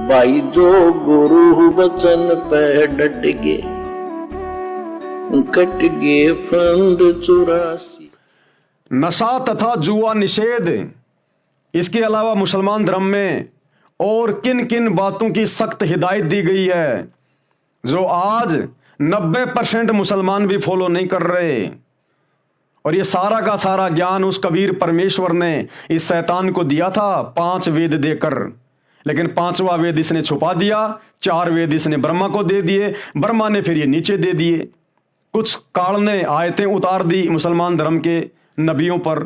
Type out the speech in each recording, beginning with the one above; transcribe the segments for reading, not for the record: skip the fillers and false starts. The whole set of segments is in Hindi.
भाई जो गुरु वचन पे डट गे, कट गे फंद 84। नशा तथा जुआ निषेध, इसके अलावा मुसलमान धर्म में और किन किन बातों की सख्त हिदायत दी गई है जो आज 90% मुसलमान भी फॉलो नहीं कर रहे। और ये सारा का सारा ज्ञान उस कबीर परमेश्वर ने इस शैतान को दिया था 5 वेद देकर, लेकिन 5वां वेद इसने छुपा दिया, 4 वेद इसने ब्रह्मा को दे दिए, ब्रह्मा ने फिर ये नीचे दे दिए। कुछ काल ने आयतें उतार दी मुसलमान धर्म के नबियों पर।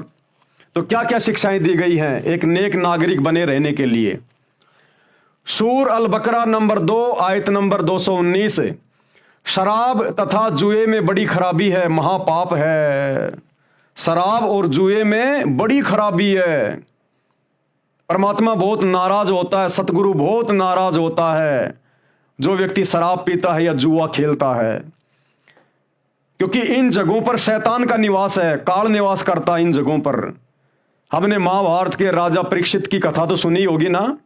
तो क्या क्या शिक्षाएं दी गई हैं एक नेक नागरिक बने रहने के लिए। सूर अल बकरा नंबर 2 आयत नंबर 219, शराब तथा जुए में बड़ी खराबी है, महापाप है। शराब और जुए में बड़ी खराबी है। परमात्मा बहुत नाराज होता है, सतगुरु बहुत नाराज होता है जो व्यक्ति शराब पीता है या जुआ खेलता है, क्योंकि इन जगहों पर शैतान का निवास है, काल निवास करता है इन जगहों पर। हमने महाभारत के राजा परीक्षित की कथा तो सुनी होगी ना,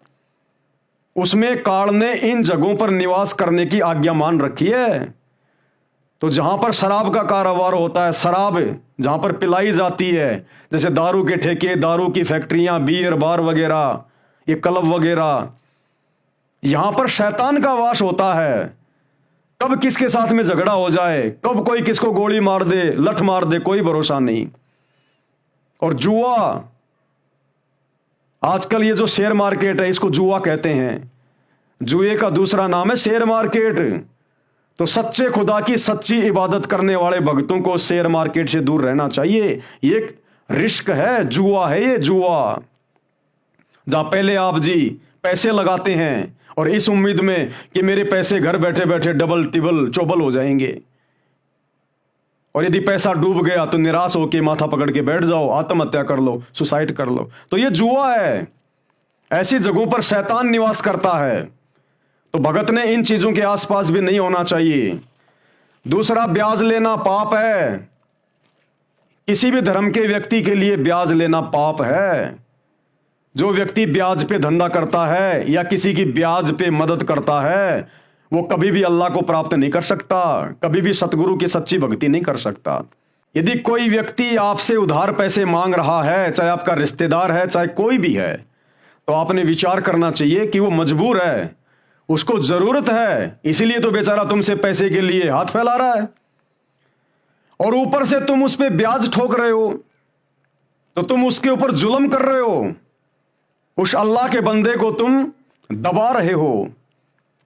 उसमें काल ने इन जगहों पर निवास करने की आज्ञा मान रखी है। तो जहां पर शराब का कारोबार होता है, शराब जहां पर पिलाई जाती है, जैसे दारू के ठेके, दारू की फैक्ट्रियां, बियर बार वगैरह, ये क्लब वगैरह, यहां पर शैतान का वास होता है। कब किसके साथ में झगड़ा हो जाए, कब कोई किसको गोली मार दे, लठ मार दे, कोई भरोसा नहीं। और जुआ, आजकल ये जो शेयर मार्केट है इसको जुआ कहते हैं। जुए का दूसरा नाम है शेयर मार्केट। तो सच्चे खुदा की सच्ची इबादत करने वाले भक्तों को शेयर मार्केट से दूर रहना चाहिए। ये एक रिस्क है, जुआ है ये, जुआ जहां पहले आप जी पैसे लगाते हैं और इस उम्मीद में कि मेरे पैसे घर बैठे बैठे डबल टिबल चौबल हो जाएंगे, और यदि पैसा डूब गया तो निराश होकर माथा पकड़ के बैठ जाओ, आत्महत्या कर लो, सुसाइड कर लो। तो ये जुआ है। ऐसी जगहों पर शैतान निवास करता है। तो भगत ने इन चीजों के आसपास भी नहीं होना चाहिए। दूसरा, ब्याज लेना पाप है। किसी भी धर्म के व्यक्ति के लिए ब्याज लेना पाप है। जो व्यक्ति ब्याज पे धंधा करता है या किसी की ब्याज पे मदद करता है, वो कभी भी अल्लाह को प्राप्त नहीं कर सकता, कभी भी सतगुरु की सच्ची भक्ति नहीं कर सकता। यदि कोई व्यक्ति आपसे उधार पैसे मांग रहा है, चाहे आपका रिश्तेदार है, चाहे कोई भी है, तो आपने विचार करना चाहिए कि वो मजबूर है, उसको जरूरत है, इसीलिए तो बेचारा तुमसे पैसे के लिए हाथ फैला रहा है। और ऊपर से तुम उस पर ब्याज ठोक रहे हो, तो तुम उसके ऊपर जुल्म कर रहे हो। उस अल्लाह के बंदे को तुम दबा रहे हो,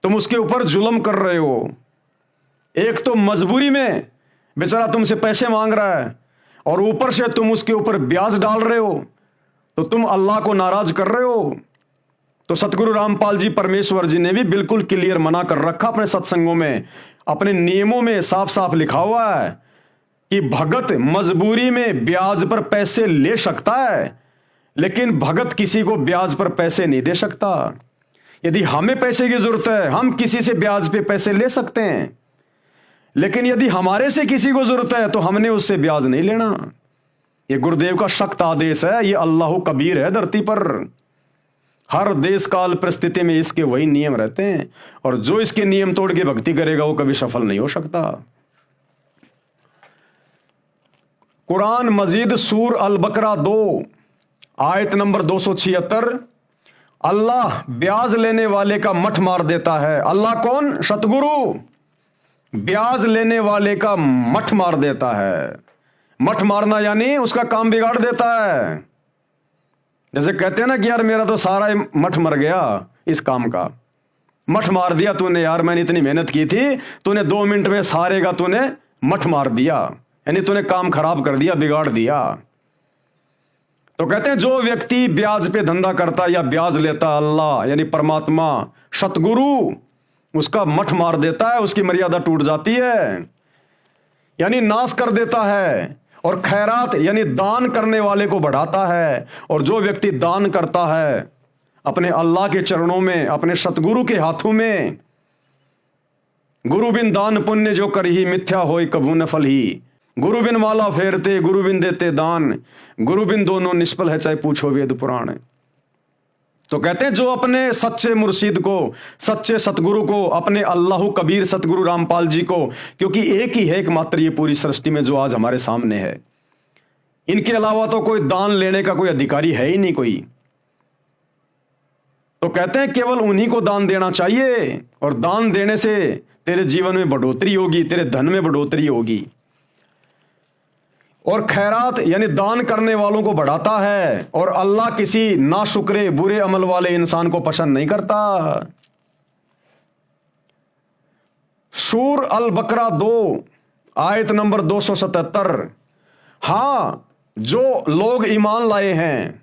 तुम उसके ऊपर जुल्म कर रहे हो। एक तो मजबूरी में बेचारा तुमसे पैसे मांग रहा है, और ऊपर से तुम उसके ऊपर ब्याज डाल रहे हो, तो तुम अल्लाह को नाराज कर रहे हो। तो सतगुरु रामपाल जी परमेश्वर जी ने भी बिल्कुल क्लियर मना कर रखा अपने सत्संगों में, अपने नियमों में साफ साफ लिखा हुआ है कि भगत मजबूरी में ब्याज पर पैसे ले सकता है, लेकिन भगत किसी को ब्याज पर पैसे नहीं दे सकता। यदि हमें पैसे की जरूरत है, हम किसी से ब्याज पे पैसे ले सकते हैं, लेकिन यदि हमारे से किसी को जरूरत है तो हमने उससे ब्याज नहीं लेना। ये गुरुदेव का सख्त आदेश है, ये अल्लाह कबीर है धरती पर। हर देश काल परिस्थिति में इसके वही नियम रहते हैं, और जो इसके नियम तोड़ के भक्ति करेगा वो कभी सफल नहीं हो सकता। कुरान मजीद सूर अल बकरा 2 आयत नंबर 276, अल्लाह ब्याज लेने वाले का मठ मार देता है। अल्लाह कौन? सतगुरु ब्याज लेने वाले का मठ मार देता है। मठ मारना यानी उसका काम बिगाड़ देता है। जैसे कहते हैं ना कि यार मेरा तो सारा मठ मर गया इस काम का, मठ मार दिया तूने यार, मैंने इतनी मेहनत की थी, तूने 2 मिनट में सारे का तूने मठ मार दिया, यानी तूने काम खराब कर दिया, बिगाड़ दिया। तो कहते हैं जो व्यक्ति ब्याज पे धंधा करता या ब्याज लेता, अल्लाह यानी परमात्मा सतगुरु उसका मठ मार देता है, उसकी मर्यादा टूट जाती है, यानी नाश कर देता है। और खैरात यानी दान करने वाले को बढ़ाता है। और जो व्यक्ति दान करता है अपने अल्लाह के चरणों में, अपने सतगुरु के हाथों में, गुरु बिन दान पुण्य जो करही मिथ्या होय कभू न फल ही। गुरु बिन माला फेरते, गुरु बिन देते दान, गुरु बिन दोनों निष्फल है चाहे पूछो वेद पुराण। तो कहते हैं जो अपने सच्चे मुर्शिद को, सच्चे सतगुरु को, अपने अल्लाह कबीर सतगुरु रामपाल जी को, क्योंकि एक ही है एकमात्र ये पूरी सृष्टि में जो आज हमारे सामने है, इनके अलावा तो कोई दान लेने का कोई अधिकारी है ही नहीं कोई। तो कहते हैं केवल उन्हीं को दान देना चाहिए, और दान देने से तेरे जीवन में बढ़ोतरी होगी, तेरे धन में बढ़ोतरी होगी। और खैरात यानी दान करने वालों को बढ़ाता है, और अल्लाह किसी नाशुक्रे बुरे अमल वाले इंसान को पसंद नहीं करता। सूर अल बकरा 2 आयत नंबर 277। हां, जो लोग ईमान लाए हैं,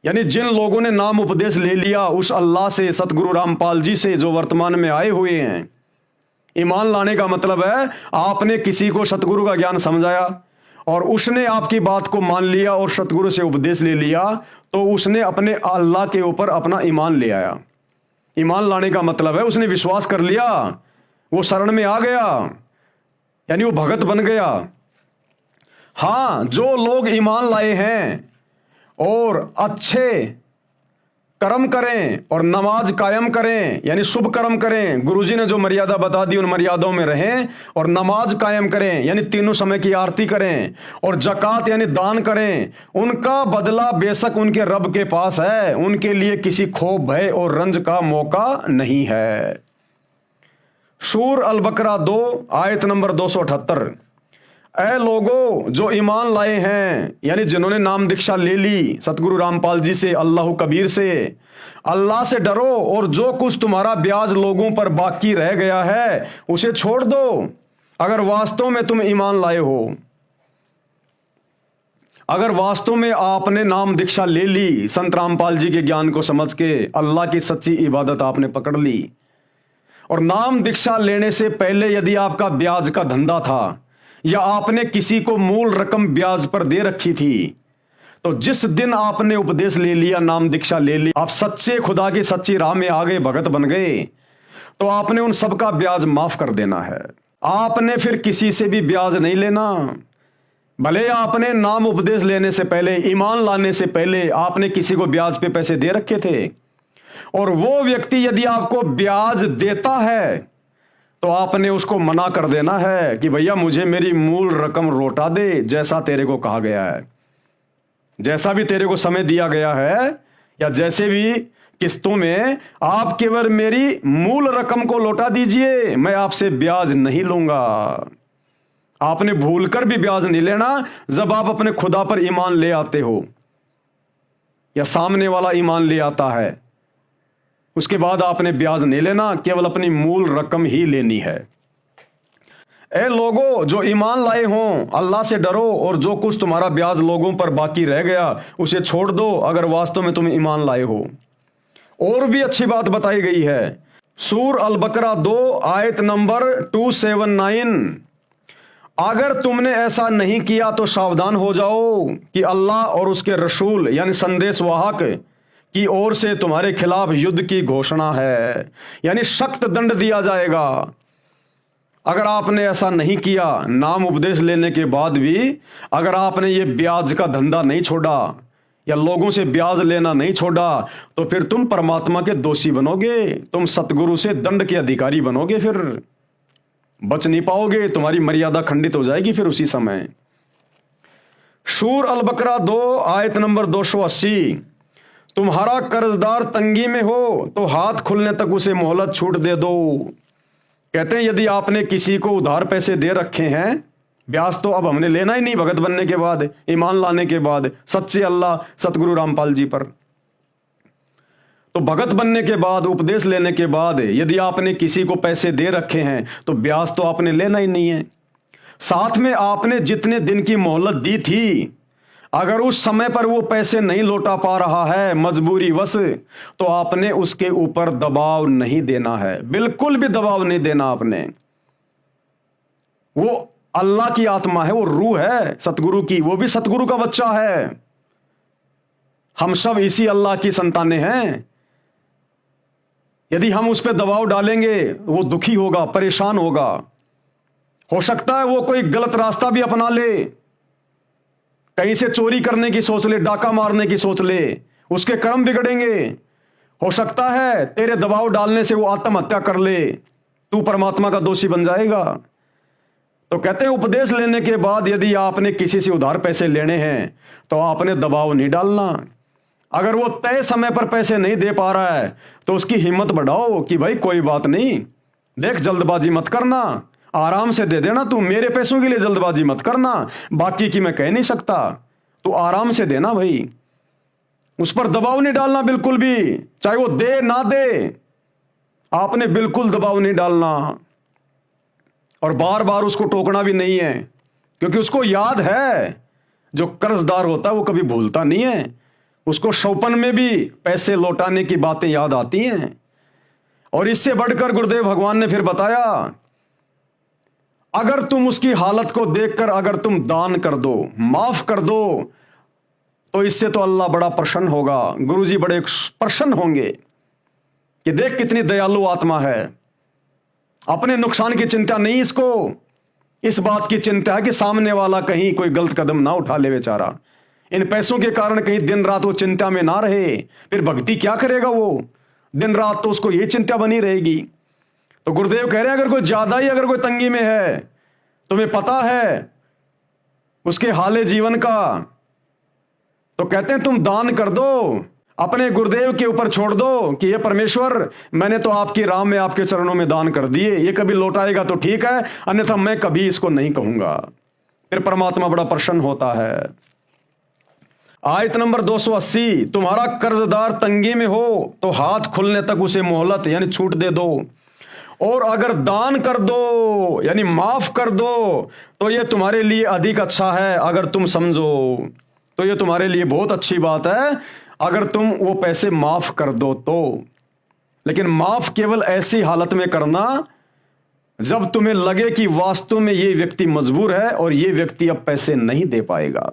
यानी जिन लोगों ने नाम उपदेश ले लिया उस अल्लाह से, सतगुरु रामपाल जी से, जो वर्तमान में आए हुए हैं। ईमान लाने का मतलब है आपने किसी को सतगुरु का ज्ञान समझाया और उसने आपकी बात को मान लिया और सतगुरु से उपदेश ले लिया, तो उसने अपने अल्लाह के ऊपर अपना ईमान ले आया। ईमान लाने का मतलब है उसने विश्वास कर लिया, वो शरण में आ गया, यानी वो भगत बन गया। हां, जो लोग ईमान लाए हैं और अच्छे कर्म करें और नमाज कायम करें, यानी शुभ कर्म करें, गुरुजी ने जो मर्यादा बता दी उन मर्यादाओं में रहें, और नमाज कायम करें यानी तीनों समय की आरती करें, और जकात यानी दान करें, उनका बदला बेशक उनके रब के पास है, उनके लिए किसी खौफ, भय और रंज का मौका नहीं है। सूर अल बकरा 2 आयत नंबर 278। ऐ लोगों जो ईमान लाए हैं, यानी जिन्होंने नाम दीक्षा ले ली सतगुरु रामपाल जी से, अल्लाह कबीर से, अल्लाह से डरो और जो कुछ तुम्हारा ब्याज लोगों पर बाकी रह गया है उसे छोड़ दो, अगर वास्तव में तुम ईमान लाए हो। अगर वास्तव में आपने नाम दीक्षा ले ली, संत रामपाल जी के ज्ञान को समझ के अल्लाह की सच्ची इबादत आपने पकड़ ली, और नाम दीक्षा लेने से पहले यदि आपका ब्याज का धंधा था या आपने किसी को मूल रकम ब्याज पर दे रखी थी, तो जिस दिन आपने उपदेश ले लिया, नाम दीक्षा ले ली, आप सच्चे खुदा की सच्ची राह में आ गए, भगत बन गए, तो आपने उन सब का ब्याज माफ कर देना है। आपने फिर किसी से भी ब्याज नहीं लेना। भले आपने नाम उपदेश लेने से पहले, ईमान लाने से पहले आपने किसी को ब्याज पे पैसे दे रखे थे, और वो व्यक्ति यदि आपको ब्याज देता है तो आपने उसको मना कर देना है कि भैया मुझे मेरी मूल रकम लौटा दे, जैसा तेरे को कहा गया है, जैसा भी तेरे को समय दिया गया है, या जैसे भी किस्तों में, आप केवल मेरी मूल रकम को लौटा दीजिए, मैं आपसे ब्याज नहीं लूंगा। आपने भूलकर भी ब्याज नहीं लेना जब आप अपने खुदा पर ईमान ले आते हो या सामने वाला ईमान ले आता है, उसके बाद आपने ब्याज नहीं लेना, केवल अपनी मूल रकम ही लेनी है। ए लोगों जो ईमान लाए हों, अल्लाह से डरो और जो कुछ तुम्हारा ब्याज लोगों पर बाकी रह गया उसे छोड़ दो, अगर वास्तव में तुम ईमान लाए हो। और भी अच्छी बात बताई गई है, सूर अल बकरा 2 आयत नंबर 279। अगर तुमने ऐसा नहीं किया तो सावधान हो जाओ कि अल्लाह और उसके रसूल यानी संदेश वाहक की ओर से तुम्हारे खिलाफ युद्ध की घोषणा है, यानी सख्त दंड दिया जाएगा। अगर आपने ऐसा नहीं किया, नाम उपदेश लेने के बाद भी अगर आपने ये ब्याज का धंधा नहीं छोड़ा या लोगों से ब्याज लेना नहीं छोड़ा, तो फिर तुम परमात्मा के दोषी बनोगे, तुम सतगुरु से दंड के अधिकारी बनोगे, फिर बच नहीं पाओगे, तुम्हारी मर्यादा खंडित हो जाएगी फिर उसी समय। सूर अल बकरा 2 आयत नंबर 280। तुम्हारा कर्जदार तंगी में हो तो हाथ खुलने तक उसे मोहलत छूट दे दो। कहते हैं यदि आपने किसी को उधार पैसे दे रखे हैं, ब्याज तो अब हमने लेना ही नहीं भगत बनने के बाद, ईमान लाने के बाद सच्चे अल्लाह सतगुरु रामपाल जी पर, तो भगत बनने के बाद, उपदेश लेने के बाद यदि आपने किसी को पैसे दे रखे हैं तो ब्याज तो आपने लेना ही नहीं है। साथ में आपने जितने दिन की मोहलत दी थी, अगर उस समय पर वो पैसे नहीं लौटा पा रहा है मजबूरी वश, तो आपने उसके ऊपर दबाव नहीं देना है, बिल्कुल भी दबाव नहीं देना आपने। वो अल्लाह की आत्मा है, वो रूह है सतगुरु की, वो भी सतगुरु का बच्चा है। हम सब इसी अल्लाह की संतानें हैं। यदि हम उस पर दबाव डालेंगे वो दुखी होगा, परेशान होगा, हो सकता है वो कोई गलत रास्ता भी अपना ले, कहीं से चोरी करने की सोच ले, डाका मारने की सोच ले, उसके कर्म बिगड़ेंगे। हो सकता है तेरे दबाव डालने से वो आत्महत्या कर ले, तू परमात्मा का दोषी बन जाएगा। तो कहते हैं उपदेश लेने के बाद यदि आपने किसी से उधार पैसे लेने हैं तो आपने दबाव नहीं डालना। अगर वो तय समय पर पैसे नहीं दे पा रहा है तो उसकी हिम्मत बढ़ाओ कि भाई कोई बात नहीं, देख जल्दबाजी मत करना, आराम से दे देना, तू मेरे पैसों के लिए जल्दबाजी मत करना, बाकी की मैं कह नहीं सकता, तू आराम से देना भाई। उस पर दबाव नहीं डालना बिल्कुल भी, चाहे वो दे ना दे, आपने बिल्कुल दबाव नहीं डालना। और बार बार उसको टोकना भी नहीं है, क्योंकि उसको याद है, जो कर्जदार होता है वो कभी भूलता नहीं है, उसको शौपन में भी पैसे लौटाने की बातें याद आती हैं। और इससे बढ़कर गुरुदेव भगवान ने फिर बताया, अगर तुम उसकी हालत को देखकर अगर तुम दान कर दो, माफ कर दो, तो इससे तो अल्लाह बड़ा प्रसन्न होगा, गुरुजी बड़े प्रसन्न होंगे कि देख कितनी दयालु आत्मा है। अपने नुकसान की चिंता नहीं इसको, इस बात की चिंता है कि सामने वाला कहीं कोई गलत कदम ना उठा ले बेचारा, इन पैसों के कारण कहीं दिन रात वो चिंता में ना रहे, फिर भक्ति क्या करेगा वो, दिन रात तो उसको ये चिंता बनी रहेगी। तो गुरुदेव कह रहे हैं अगर कोई ज्यादा ही अगर कोई तंगी में है, तुम्हें पता है उसके हाले जीवन का, तो कहते हैं तुम दान कर दो, अपने गुरुदेव के ऊपर छोड़ दो कि ये परमेश्वर मैंने तो आपकी राह में आपके चरणों में दान कर दिए, ये कभी लौटाएगा तो ठीक है, अन्यथा मैं कभी इसको नहीं कहूंगा। फिर परमात्मा बड़ा प्रसन्न होता है। आयत नंबर 280, तुम्हारा कर्जदार तंगी में हो तो हाथ खुलने तक उसे मोहलत यानी छूट दे दो, और अगर दान कर दो यानी माफ कर दो तो ये तुम्हारे लिए अधिक अच्छा है। अगर तुम समझो तो ये तुम्हारे लिए बहुत अच्छी बात है अगर तुम वो पैसे माफ कर दो तो। लेकिन माफ केवल ऐसी हालत में करना जब तुम्हें लगे कि वास्तव में ये व्यक्ति मजबूर है और ये व्यक्ति अब पैसे नहीं दे पाएगा।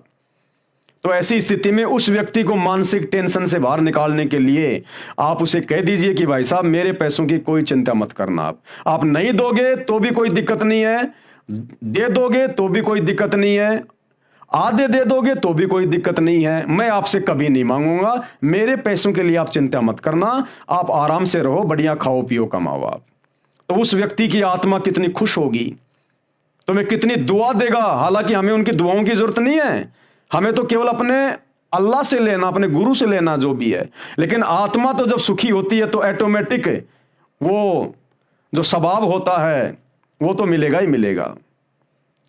तो ऐसी स्थिति में उस व्यक्ति को मानसिक टेंशन से बाहर निकालने के लिए आप उसे कह दीजिए कि भाई साहब मेरे पैसों की कोई चिंता मत करना, आप नहीं दोगे तो भी कोई दिक्कत नहीं है, दे दोगे तो भी कोई दिक्कत नहीं है, आधे दे दोगे तो भी कोई दिक्कत नहीं है, मैं आपसे कभी नहीं मांगूंगा, मेरे पैसों के लिए आप चिंता मत करना, आप आराम से रहो, बढ़िया खाओ पियो कमाओ आप। तो उस व्यक्ति की आत्मा कितनी खुश होगी, तुम्हें कितनी दुआ देगा। हालांकि हमें उनकी दुआओं की जरूरत नहीं है, हमें तो केवल अपने अल्लाह से लेना, अपने गुरु से लेना जो भी है। लेकिन आत्मा तो जब सुखी होती है तो ऑटोमेटिक वो जो सवाब होता है वो तो मिलेगा ही मिलेगा।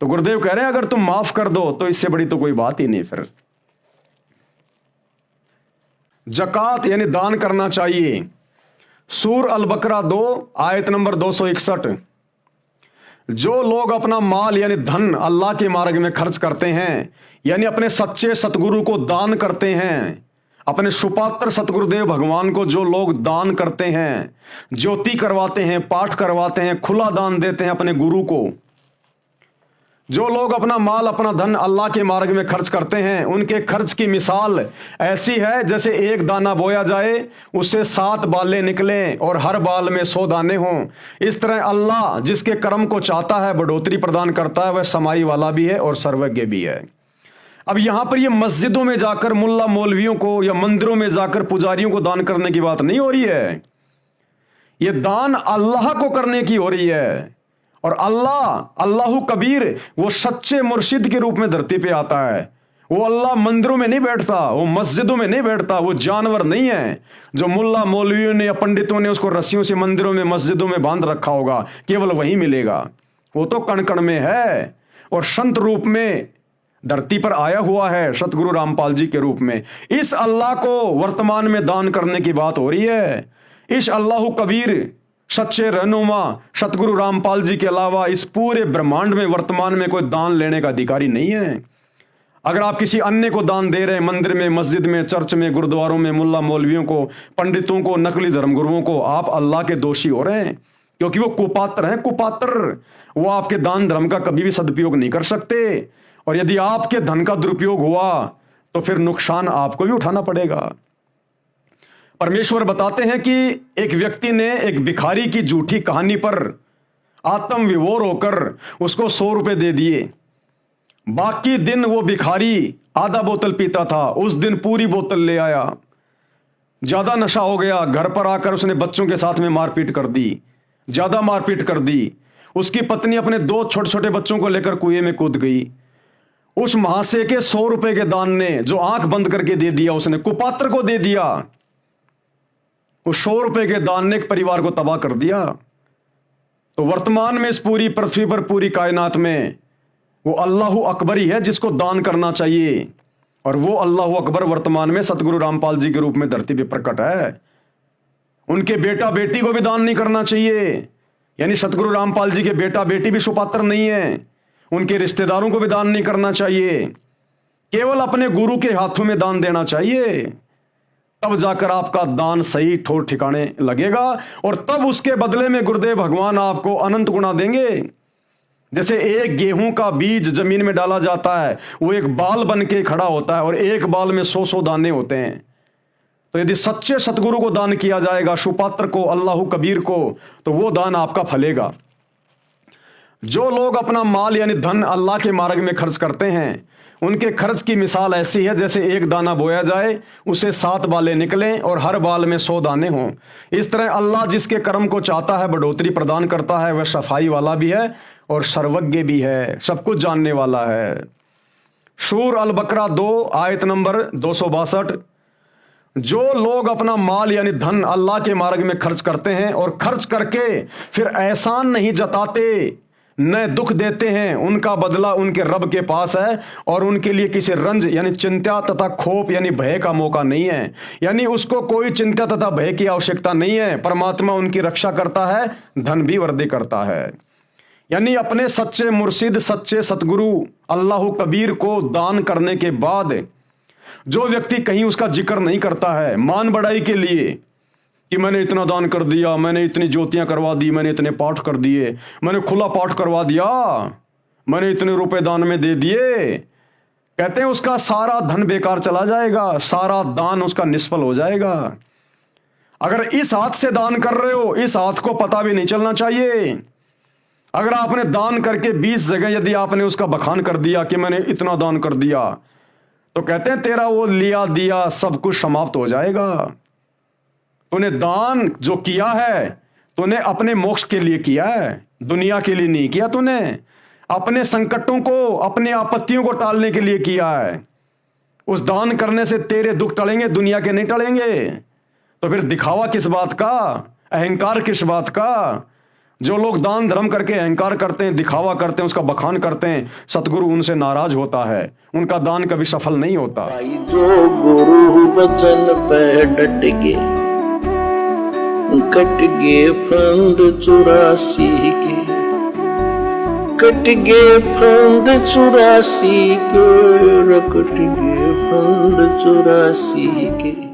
तो गुरुदेव कह रहे हैं अगर तुम माफ कर दो तो इससे बड़ी तो कोई बात ही नहीं। फिर जकात यानी दान करना चाहिए। सूर अल बकरा 2 आयत नंबर 261, जो लोग अपना माल यानी धन अल्लाह के मार्ग में खर्च करते हैं, यानी अपने सच्चे सतगुरु को दान करते हैं, अपने सुपात्र सतगुरुदेव भगवान को जो लोग दान करते हैं, ज्योति करवाते हैं, पाठ करवाते हैं, खुला दान देते हैं अपने गुरु को, जो लोग अपना माल अपना धन अल्लाह के मार्ग में खर्च करते हैं, उनके खर्च की मिसाल ऐसी है जैसे एक दाना बोया जाए उससे 7 बालें निकलें और हर बाल में 100 दाने हों। इस तरह अल्लाह जिसके कर्म को चाहता है बढ़ोतरी प्रदान करता है, वह समाई वाला भी है और सर्वज्ञ भी है। अब यहां पर ये मस्जिदों में जाकर मुल्ला मौलवियों को या मंदिरों में जाकर पुजारियों को दान करने की बात नहीं हो रही है, ये दान अल्लाह को करने की हो रही है। और अल्लाह कबीर वो सच्चे मुर्शिद के रूप में धरती पे आता है। वो अल्लाह मंदिरों में नहीं बैठता, वो मस्जिदों में नहीं बैठता, वो जानवर नहीं है जो मुल्ला मौलवियों ने या पंडितों ने उसको रस्सियों से मंदिरों में मस्जिदों में बांध रखा होगा, केवल वही मिलेगा। वो तो कण कण में है और संत रूप में धरती पर आया हुआ है, सतगुरु रामपाल जी के रूप में। इस अल्लाह को वर्तमान में दान करने की बात हो रही है। इस अल्लाह कबीर सच्चे रहनुमा सतगुरु रामपाल जी के अलावा इस पूरे ब्रह्मांड में वर्तमान में कोई दान लेने का अधिकारी नहीं है। अगर आप किसी अन्य को दान दे रहे हैं, मंदिर में, मस्जिद में, चर्च में, गुरुद्वारों में, मुल्ला मौलवियों को, पंडितों को, नकली धर्मगुरुओं को, आप अल्लाह के दोषी हो रहे हैं, क्योंकि वो कुपात्र हैं। कुपात्र वो आपके दान धर्म का कभी भी सदुपयोग नहीं कर सकते, और यदि आपके धन का दुरुपयोग हुआ तो फिर नुकसान आपको भी उठाना पड़ेगा। परमेश्वर बताते हैं कि एक व्यक्ति ने एक भिखारी की झूठी कहानी पर आत्म विभोर होकर उसको 100 रुपए दे दिए। बाकी दिन वो भिखारी आधा बोतल पीता था, उस दिन पूरी बोतल ले आया। ज्यादा नशा हो गया, घर पर आकर उसने बच्चों के साथ में मारपीट कर दी, ज्यादा मारपीट कर दी। उसकी पत्नी अपने 2 छोटे छोटे बच्चों को लेकर कुएं में कूद गई। उस महाशय के 100 रुपए के दान ने जो आंख बंद करके दे दिया, उसने कुपात्र को दे दिया। उस 100 रुपए के दान ने एक परिवार को तबाह कर दिया। तो वर्तमान में इस पूरी पृथ्वी पर, पूरी कायनात में वो अल्लाह अकबर ही है जिसको दान करना चाहिए। और वो अल्लाह अकबर वर्तमान में सतगुरु रामपाल जी के रूप में धरती पे प्रकट है। उनके बेटा बेटी को भी दान नहीं करना चाहिए, यानी सतगुरु रामपाल जी के बेटा बेटी भी सुपात्र नहीं है। उनके रिश्तेदारों को भी दान नहीं करना चाहिए, केवल अपने गुरु के हाथों में दान देना चाहिए। तब जाकर आपका दान सही ठोर ठिकाने लगेगा और तब उसके बदले में गुरुदेव भगवान आपको अनंत गुना देंगे। जैसे एक गेहूं का बीज जमीन में डाला जाता है, वो एक बाल बन के खड़ा होता है और एक बाल में 100 दाने होते हैं। तो यदि सच्चे सतगुरु को दान किया जाएगा, सुपात्र को, अल्लाह कबीर को, तो वो दान आपका फलेगा। जो लोग अपना माल यानी धन अल्लाह के मार्ग में खर्च करते हैं, उनके खर्च की मिसाल ऐसी है जैसे एक दाना बोया जाए, उसे 7 बालें निकलें और हर बाल में 100 दाने हों। इस तरह अल्लाह जिसके कर्म को चाहता है बढ़ोतरी प्रदान करता है। वह सफाई वाला भी है और सर्वज्ञ भी है, सब कुछ जानने वाला है। सूर अल बकरा 2 आयत नंबर 262। जो लोग अपना माल यानी धन अल्लाह के मार्ग में खर्च करते हैं और खर्च करके फिर एहसान नहीं जताते, न दुख देते हैं, उनका बदला उनके रब के पास है और उनके लिए किसी रंज यानी चिंता तथा खौफ यानी भय का मौका नहीं है। यानी उसको कोई चिंता तथा भय की आवश्यकता नहीं है। परमात्मा उनकी रक्षा करता है, धन भी वृद्धि करता है। यानी अपने सच्चे मुर्शिद, सच्चे सतगुरु अल्लाह कबीर को दान करने के बाद जो व्यक्ति कहीं उसका जिक्र नहीं करता है मान बढ़ाई के लिए कि मैंने इतना दान कर दिया, मैंने इतनी ज्योतियां करवा दी, मैंने इतने पाठ कर दिए, मैंने खुला पाठ करवा दिया, मैंने इतने रुपए दान में दे दिए, कहते हैं उसका सारा धन बेकार चला जाएगा, सारा दान उसका निष्फल हो जाएगा। अगर इस हाथ से दान कर रहे हो, इस हाथ को पता भी नहीं चलना चाहिए। अगर आपने दान करके 20 जगह यदि आपने उसका बखान कर दिया कि मैंने इतना दान कर दिया, तो कहते हैं तेरा वो लिया दिया सब कुछ समाप्त हो जाएगा। तूने दान जो किया है, तूने अपने मोक्ष के लिए किया है, दुनिया के लिए नहीं किया। तूने अपने संकटों को, अपनी आपत्तियों को टालने के लिए किया है। उस दान करने से तेरे दुख टलेंगे, दुनिया के नहीं टलेंगे। तो फिर दिखावा किस बात का, अहंकार किस बात का? जो लोग दान धर्म करके अहंकार करते हैं, दिखावा करते हैं, उसका बखान करते हैं, सतगुरु उनसे नाराज होता है, उनका दान कभी सफल नहीं होता। भाई जो गुरु बचन पे डट के कट गे फंद 84 के, कट गे फंद 84 के, कट गे फंद 84 के।